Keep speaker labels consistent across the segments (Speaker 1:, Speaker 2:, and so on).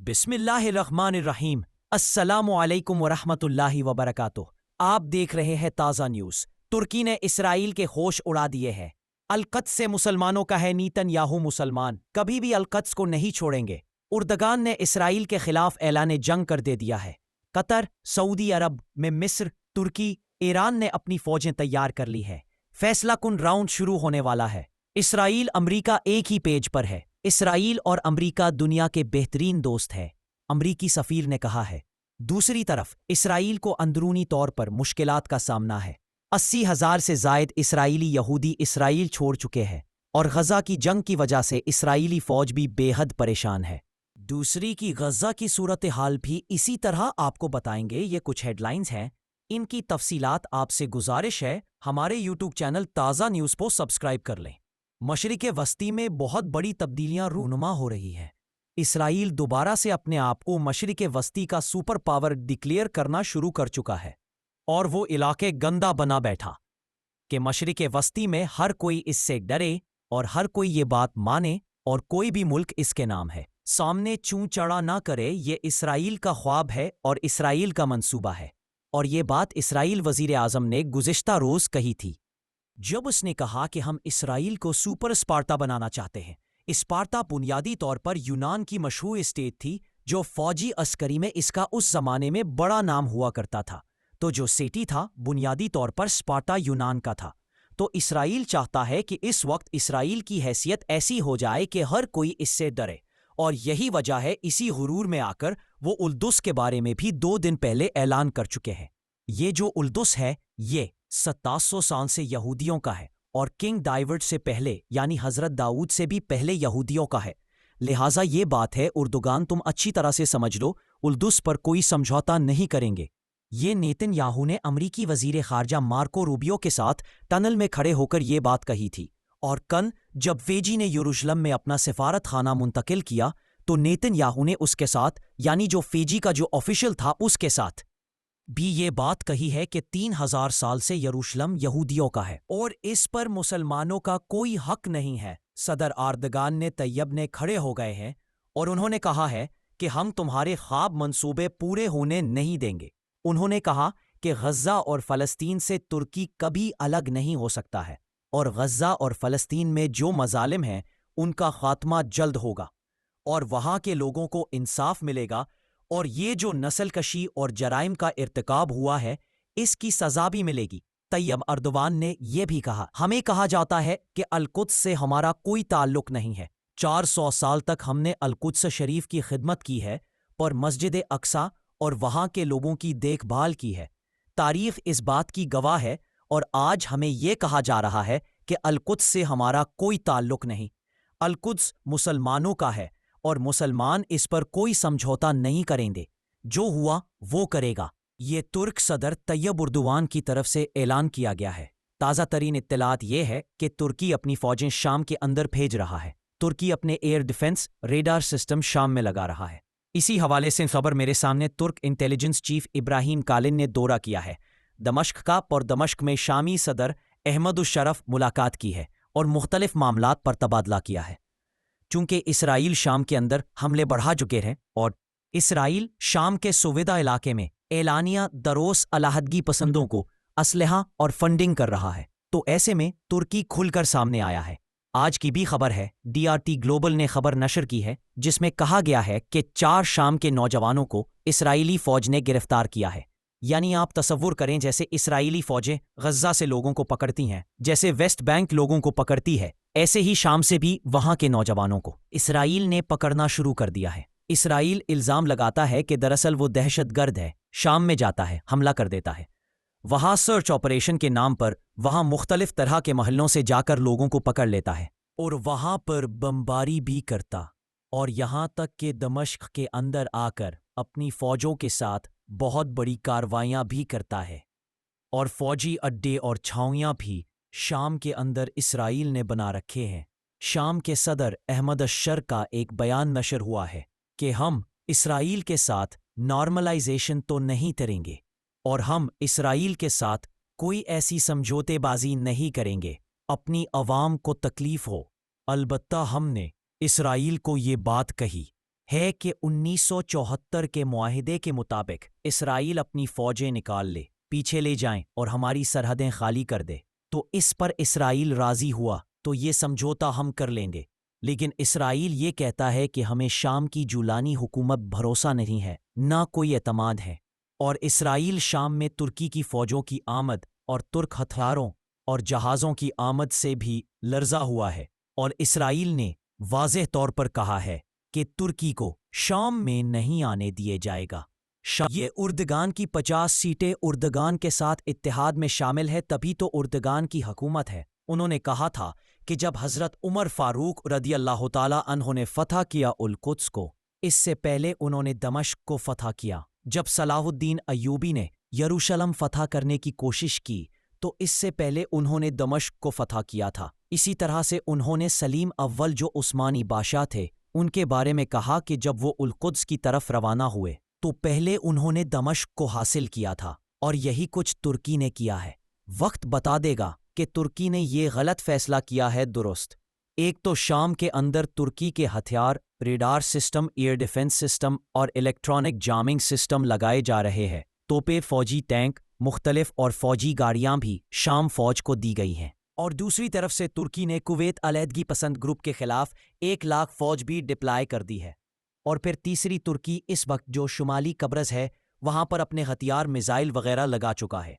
Speaker 1: बिस्मिल्लाहिर्रहमानिर्रहीम। अस्सलामु अलैकुम वरहमतुल्लाहि वबरकातुह। आप देख रहे हैं ताज़ा न्यूज़। तुर्की ने इसराइल के होश उड़ा दिए हैं। अल-क़द्स से मुसलमानों का है नेतन्याहू मुसलमान, कभी भी अल-क़द्स को नहीं छोड़ेंगे। उर्दगान ने इसराइल के खिलाफ ऐलान जंग कर दे दिया है। कतर, सऊदी अरब में मिस्र, तुर्की, ईरान ने अपनी फौजें तैयार कर ली है। फैसला कुन राउंड शुरू होने वाला है। इसराइल अमरीका एक ही पेज पर है। इसराइल और अमरीका दुनिया के बेहतरीन दोस्त है, अमरीकी सफीर ने कहा है। दूसरी तरफ इसराइल को अंदरूनी तौर पर मुश्किलात का सामना है। 80,000 से जायद इसराइली यहूदी इसराइल छोड़ चुके हैं और गजा की जंग की वजह से इसराइली फौज भी बेहद परेशान है। दूसरी की गजा की सूरत हाल भी इसी तरह आपको बताएंगे। ये कुछ हेडलाइंस हैं, इनकी तफसीलात आपसे गुजारिश है हमारे यूट्यूब चैनल ताज़ा न्यूज़ को सब्सक्राइब कर लें। मशरिक़े वस्ती में बहुत बड़ी तब्दीलियां रूनुमा हो रही हैं। इसराइल दोबारा से अपने आप को मशरिक़े वस्ती का सुपर पावर डिक्लेयर करना शुरू कर चुका है और वो इलाके गंदा बना बैठा कि मशरिक़े वस्ती में हर कोई इससे डरे और हर कोई ये बात माने और कोई भी मुल्क इसके नाम है सामने चूं चढ़ा ना करे। ये इसराइल का ख्वाब है और इसराइल का मंसूबा है। और ये बात इसराइल वज़ीर आज़म ने गुज़िश्ता रोज़ कही थी जब उसने कहा कि हम इसराइल को सुपर स्पार्टा बनाना चाहते हैं। स्पार्टा बुनियादी तौर पर यूनान की मशहूर स्टेट थी, जो फौजी अस्करी में इसका उस जमाने में बड़ा नाम हुआ करता था। तो जो सिटी था बुनियादी तौर पर स्पार्टा यूनान का था। तो इसराइल चाहता है कि इस वक्त इसराइल की हैसियत ऐसी हो जाए कि हर कोई इससे डरे, और यही वजह है इसी गुरूर में आकर वो उल्दुस के बारे में भी 2 दिन पहले ऐलान कर चुके हैं। ये जो उल्दुस है ये 700 साल से यहूदियों का है और किंग डाइविड से पहले यानी हजरत दाऊद से भी पहले यहूदियों का है। लिहाजा ये बात है उर्दुगान, तुम अच्छी तरह से समझ लो, उल्दुस पर कोई समझौता नहीं करेंगे। ये नेतन्याहू ने अमरीकी वजीर खारजा मार्को रूबियो के साथ टनल में खड़े होकर ये बात कही थी। और कल जब फेजी ने यरूशलेम में अपना सिफारत खाना मुंतकिल किया तो नेतन्याहू ने उसके साथ यानी जो फेजी का जो ऑफिशियल था उसके साथ भी ये बात कही है कि 3000 साल से यरूशलेम यहूदियों का है और इस पर मुसलमानों का कोई हक नहीं है। सदर अर्दगान ने तैयब ने खड़े हो गए हैं और उन्होंने कहा है कि हम तुम्हारे ख्वाब मंसूबे पूरे होने नहीं देंगे। उन्होंने कहा कि गजा और फ़लस्तीन से तुर्की कभी अलग नहीं हो सकता है और गजा और फ़लस्तीन में जो मजालिम हैं उनका खात्मा जल्द होगा और वहाँ के लोगों को इंसाफ मिलेगा और ये जो नस्लकशी और जराइम का इर्तिकाब हुआ है इसकी सजा भी मिलेगी। तैयब अर्दवान ने यह भी कहा, हमें कहा जाता है कि अल-कुद्स से हमारा कोई ताल्लुक नहीं है। 400 साल तक हमने अल-कुद्स शरीफ की खिदमत की है पर मस्जिद अक्सा और वहाँ के लोगों की देखभाल की है। तारीख इस बात की गवाह है और आज हमें यह कहा जा रहा है कि अल-कुद्स से हमारा कोई ताल्लुक नहीं। अल-कुद्स मुसलमानों का है और मुसलमान इस पर कोई समझौता नहीं करेंगे। जो हुआ वो करेगा। ये तुर्क सदर तैयब उर्दुवान की तरफ से ऐलान किया गया है। ताज़ा तरीन इत्तलात ये है कि तुर्की अपनी फौजें शाम के अंदर भेज रहा है। तुर्की अपने एयर डिफेंस रेडार सिस्टम शाम में लगा रहा है। इसी हवाले से खबर मेरे सामने तुर्क इंटेलिजेंस चीफ इब्राहिम कालिन ने दौरा किया है दमश्क का और दमश्क में शामी सदर अहमदुश-शरफ मुलाकात की है और मुख्तलिफ मामलात पर तबादला किया है। चूंकि इसराइल शाम के अंदर हमले बढ़ा चुके हैं और इसराइल शाम के सुविधा इलाके में एलानिया दरोस अलहदगी पसंदों को असलहा और फंडिंग कर रहा है, तो ऐसे में तुर्की खुलकर सामने आया है। आज की भी खबर है, DRT ग्लोबल ने खबर नशर की है जिसमें कहा गया है कि 4 शाम के नौजवानों को इसराइली फौज ने गिरफ्तार किया है। यानी आप तसव्वुर करें जैसे इसराइली फौजें गजा से लोगों को पकड़ती हैं, जैसे वेस्ट बैंक लोगों को पकड़ती है, ऐसे ही शाम से भी वहां के नौजवानों को इसराइल ने पकड़ना शुरू कर दिया है। इसराइल इल्जाम लगाता है कि दरअसल वो दहशतगर्द है, शाम में जाता है, हमला कर देता है, वहां सर्च ऑपरेशन के नाम पर वहां मुख्तलिफ तरह के महलों से जाकर लोगों को पकड़ लेता है और वहां पर बमबारी भी करता और यहां तक कि दमश्क के अंदर आकर अपनी फौजों के साथ बहुत बड़ी कार्रवाइयां भी करता है। और फौजी अड्डे और छावनियां भी शाम के अंदर इसराइल ने बना रखे हैं। शाम के सदर अहमद अशर का एक बयान नशर हुआ है कि हम इसराइल के साथ नॉर्मलाइजेशन तो नहीं करेंगे और हम इसराइल के साथ कोई ऐसी समझौतेबाजी नहीं करेंगे अपनी अवाम को तकलीफ हो। अलबत्ता हमने इसराइल को ये बात कही ہے کہ 1974 کے معاہدے کے مطابق اسرائیل اپنی فوجیں نکال لے، پیچھے لے جائیں اور ہماری سرحدیں خالی کر دے، تو اس پر اسرائیل راضی ہوا تو یہ سمجھوتا ہم کر لیں گے۔ لیکن اسرائیل یہ کہتا ہے کہ ہمیں شام کی جولانی حکومت بھروسہ نہیں ہے، نہ کوئی اعتماد ہے، اور اسرائیل شام میں ترکی کی فوجوں کی آمد اور ترک ہتھیاروں اور جہازوں کی آمد سے بھی لرزا ہوا ہے، اور اسرائیل نے واضح طور پر کہا ہے کہ ترکی کو شام میں نہیں آنے دیے جائے گا۔ یہ اردگان کی 50 سیٹیں اردگان کے ساتھ اتحاد میں شامل ہے، تبھی تو اردگان کی حکومت ہے۔ انہوں نے کہا تھا کہ جب حضرت عمر فاروق رضی اللہ تعالیٰ عنہ نے فتح کیا القدس کو، اس سے پہلے انہوں نے دمشق کو فتح کیا۔ جب صلاح الدین ایوبی نے یروشلم فتح کرنے کی کوشش کی تو اس سے پہلے انہوں نے دمشق کو فتح کیا تھا۔ اسی طرح سے انہوں نے سلیم اول جو عثمانی بادشاہ تھے ان کے بارے میں کہا کہ جب وہ القدس کی طرف روانہ ہوئے تو پہلے انہوں نے دمشق کو حاصل کیا تھا، اور یہی کچھ ترکی نے کیا ہے۔ وقت بتا دے گا کہ ترکی نے یہ غلط فیصلہ کیا ہے درست۔ ایک تو شام کے اندر ترکی کے ہتھیار، radar system, air defence system اور الیکٹرانک جامنگ سسٹم لگائے جا رہے ہیں، توپے، فوجی ٹینک، مختلف اور فوجی گاڑیاں بھی شام فوج کو دی گئی ہیں، اور دوسری طرف سے ترکی نے کویت علیحدگی پسند گروپ کے خلاف 1,00,000 فوج بھی ڈپلائے کر دی ہے۔ اور پھر تیسری، ترکی اس وقت جو شمالی قبرص ہے وہاں پر اپنے ہتھیار، میزائل وغیرہ لگا چکا ہے۔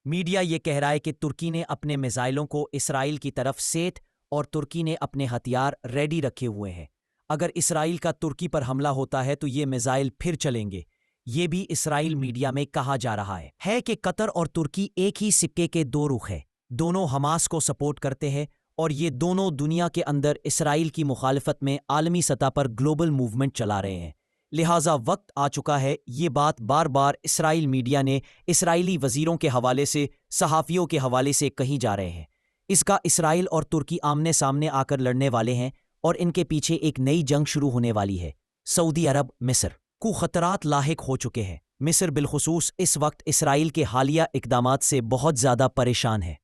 Speaker 1: میڈیا یہ کہہ رہا ہے کہ ترکی نے اپنے میزائلوں کو اسرائیل کی طرف سیٹ اور ترکی نے اپنے ہتھیار ریڈی رکھے ہوئے ہیں۔ اگر اسرائیل کا ترکی پر حملہ ہوتا ہے تو یہ میزائل پھر چلیں گے۔ یہ بھی اسرائیل میڈیا میں کہا جا رہا ہے کہ قطر اور ترکی ایک ہی سکے کے دو رخ ہیں، دونوں حماس کو سپورٹ کرتے ہیں، اور یہ دونوں دنیا کے اندر اسرائیل کی مخالفت میں عالمی سطح پر گلوبل موومنٹ چلا رہے ہیں۔ لہٰذا وقت آ چکا ہے، یہ بات بار بار اسرائیل میڈیا نے اسرائیلی وزیروں کے حوالے سے، صحافیوں کے حوالے سے کہی جا رہے ہیں۔ اس کا اسرائیل اور ترکی آمنے سامنے آ کر لڑنے والے ہیں، اور ان کے پیچھے ایک نئی جنگ شروع ہونے والی ہے۔ سعودی عرب، مصر کو خطرات لاحق ہو چکے ہیں۔ مصر بالخصوص اس وقت اسرائیل کے حالیہ اقدامات سے بہت زیادہ پریشان ہے۔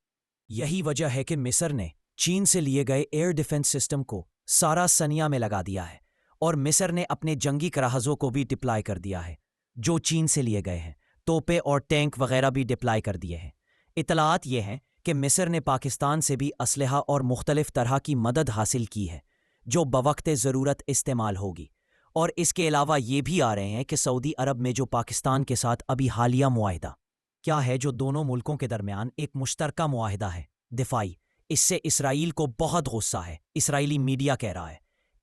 Speaker 1: یہی وجہ ہے کہ مصر نے چین سے لیے گئے ایئر ڈیفنس سسٹم کو سارا سنیا میں لگا دیا ہے، اور مصر نے اپنے جنگی جہازوں کو بھی ڈپلائی کر دیا ہے جو چین سے لیے گئے ہیں، توپے اور ٹینک وغیرہ بھی ڈپلائی کر دیے ہیں۔ اطلاعات یہ ہیں کہ مصر نے پاکستان سے بھی اسلحہ اور مختلف طرح کی مدد حاصل کی ہے جو بوقت ضرورت استعمال ہوگی، اور اس کے علاوہ یہ بھی آ رہے ہیں کہ سعودی عرب میں جو پاکستان کے ساتھ ابھی حالیہ معاہدہ کیا ہے، جو دونوں ملکوں کے درمیان ایک مشترکہ معاہدہ ہے دفاعی، اس سے اسرائیل کو بہت غصہ ہے۔ اسرائیلی میڈیا کہہ رہا ہے،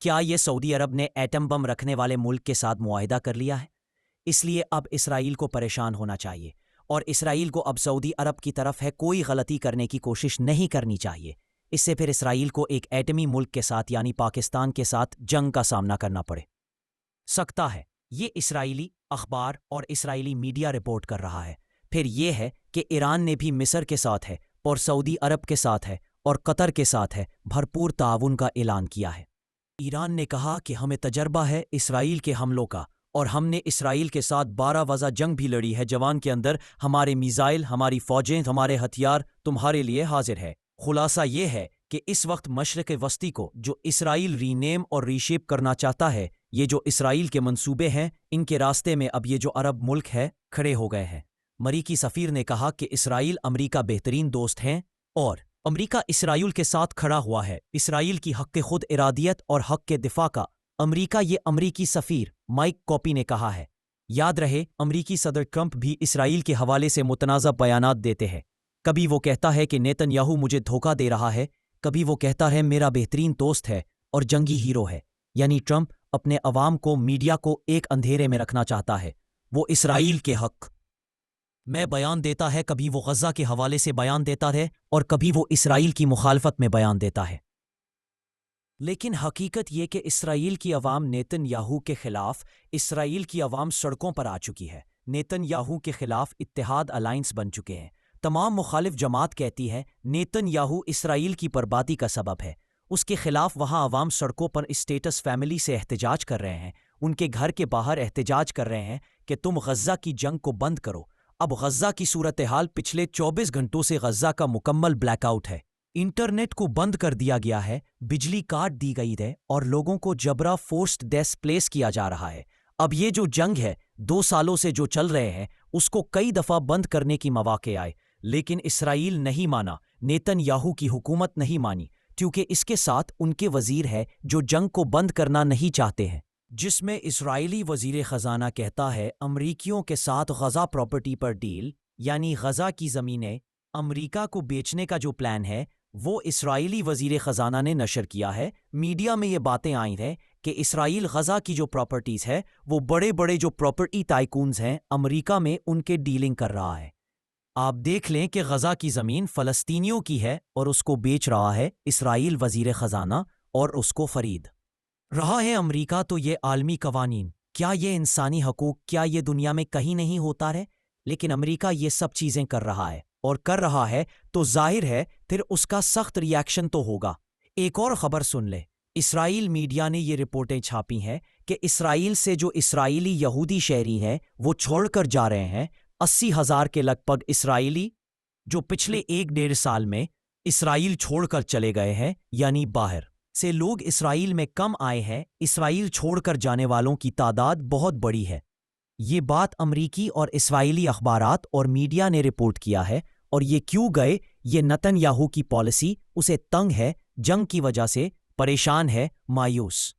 Speaker 1: کیا یہ سعودی عرب نے ایٹم بم رکھنے والے ملک کے ساتھ معاہدہ کر لیا ہے؟ اس لیے اب اسرائیل کو پریشان ہونا چاہیے، اور اسرائیل کو اب سعودی عرب کی طرف ہے کوئی غلطی کرنے کی کوشش نہیں کرنی چاہیے۔ اس سے پھر اسرائیل کو ایک ایٹمی ملک کے ساتھ یعنی پاکستان کے ساتھ جنگ کا سامنا کرنا پڑے سکتا ہے۔ یہ اسرائیلی اخبار اور اسرائیلی میڈیا رپورٹ کر رہا ہے۔ پھر یہ ہے کہ ایران نے بھی مصر کے ساتھ ہے اور سعودی عرب کے ساتھ ہے اور قطر کے ساتھ ہے بھرپور تعاون کا اعلان کیا ہے۔ ایران نے کہا کہ ہمیں تجربہ ہے اسرائیل کے حملوں کا، اور ہم نے اسرائیل کے ساتھ 12 وزہ جنگ بھی لڑی ہے۔ جوان کے اندر ہمارے میزائل، ہماری فوجیں، ہمارے ہتھیار تمہارے لیے حاضر ہے۔ خلاصہ یہ ہے کہ اس وقت مشرق وسطی کو جو اسرائیل ری نیم اور ری شیپ کرنا چاہتا ہے، یہ جو اسرائیل کے منصوبے ہیں، ان کے راستے میں اب یہ جو عرب ملک ہے کھڑے ہو گئے ہیں۔ امریکی سفیر نے کہا کہ اسرائیل امریکہ بہترین دوست ہیں، اور امریکہ اسرائیل کے ساتھ کھڑا ہوا ہے۔ اسرائیل کی حق خود ارادیت اور حق کے دفاع کا امریکہ، یہ امریکی سفیر مائک کوپی نے کہا ہے۔ یاد رہے، امریکی صدر ٹرمپ بھی اسرائیل کے حوالے سے متنازع بیانات دیتے ہیں۔ کبھی وہ کہتا ہے کہ نیتن یاہو مجھے دھوکہ دے رہا ہے، کبھی وہ کہتا ہے میرا بہترین دوست ہے اور جنگی ہیرو ہے۔ یعنی ٹرمپ اپنے عوام کو، میڈیا کو ایک اندھیرے میں رکھنا چاہتا ہے۔ وہ اسرائیل کے حق میں بیان دیتا ہے، کبھی وہ غزہ کے حوالے سے بیان دیتا ہے، اور کبھی وہ اسرائیل کی مخالفت میں بیان دیتا ہے۔ لیکن حقیقت یہ کہ اسرائیل کی عوام نیتن یاہو کے خلاف، اسرائیل کی عوام سڑکوں پر آ چکی ہے۔ نیتن یاہو کے خلاف اتحاد الائنس بن چکے ہیں۔ تمام مخالف جماعت کہتی ہے نیتن یاہو اسرائیل کی بربادی کا سبب ہے۔ اس کے خلاف وہاں عوام سڑکوں پر اسٹیٹس فیملی سے احتجاج کر رہے ہیں، ان کے گھر کے باہر احتجاج کر رہے ہیں کہ تم غزہ کی جنگ کو بند کرو۔ اب غزہ کی صورتحال پچھلے 24 گھنٹوں سے غزہ کا مکمل بلیک آؤٹ ہے۔ इंटरनेट को बंद कर दिया गया है, बिजली काट दी गई है और लोगों को जबरा फोर्स्ड डिस्प्लेस किया जा रहा है। अब ये जो जंग है 2 सालों से जो चल रहे हैं उसको कई दफा बंद करने की मौके आए, लेकिन इसराइल नहीं माना, नेतन्याहू की हुकूमत नहीं मानी, क्योंकि इसके साथ उनके वजीर है जो जंग को बंद करना नहीं चाहते हैं, जिसमें इजरायली वजीर खजाना कहता है अमरीकियों के साथ गजा प्रॉपर्टी पर डील, यानी गजा की ज़मीनें अमरीका को बेचने का जो प्लान है वो इस्राएली वजीर खजाना ने नशर किया है। मीडिया में ये बातें आई हैं कि इस्राइल गजा की जो प्रॉपर्टीज है वो बड़े बड़े जो प्रॉपर्टी टाइकून्स हैं अमेरिका में उनके डीलिंग कर रहा है। आप देख लें कि गजा की ज़मीन फ़लस्तीनियों की है और उसको बेच रहा है इस्राइल वजीर खजाना और उसको ख़रीद रहा है अमेरिका। तो ये आलमी कवानीन, क्या ये इंसानी हकूक़, क्या ये दुनिया में कहीं नहीं होता है? लेकिन अमेरिका ये सब चीज़ें कर रहा है और कर रहा है तो जाहिर है फिर उसका सख्त रिएक्शन तो होगा। एक और ख़बर सुन ले, इस्राइल मीडिया ने ये रिपोर्टें छापी हैं कि इस्राइल से जो इस्राइली यहूदी शहरी हैं वो छोड़कर जा रहे हैं। 80,000 के लगभग इस्राइली जो पिछले 1-1.5 साल में इस्राइल छोड़कर चले गए हैं, यानी बाहर से लोग इस्राइल में कम आए हैं। इस्राइल छोड़कर जाने वालों की तादाद बहुत बड़ी है। ये बात अमरीकी और इस्राइली अखबारात और मीडिया ने रिपोर्ट किया है। और ये क्यों गए? ये नेतन्याहू की पॉलिसी, उसे तंग है, जंग की वजह से परेशान है, मायूस।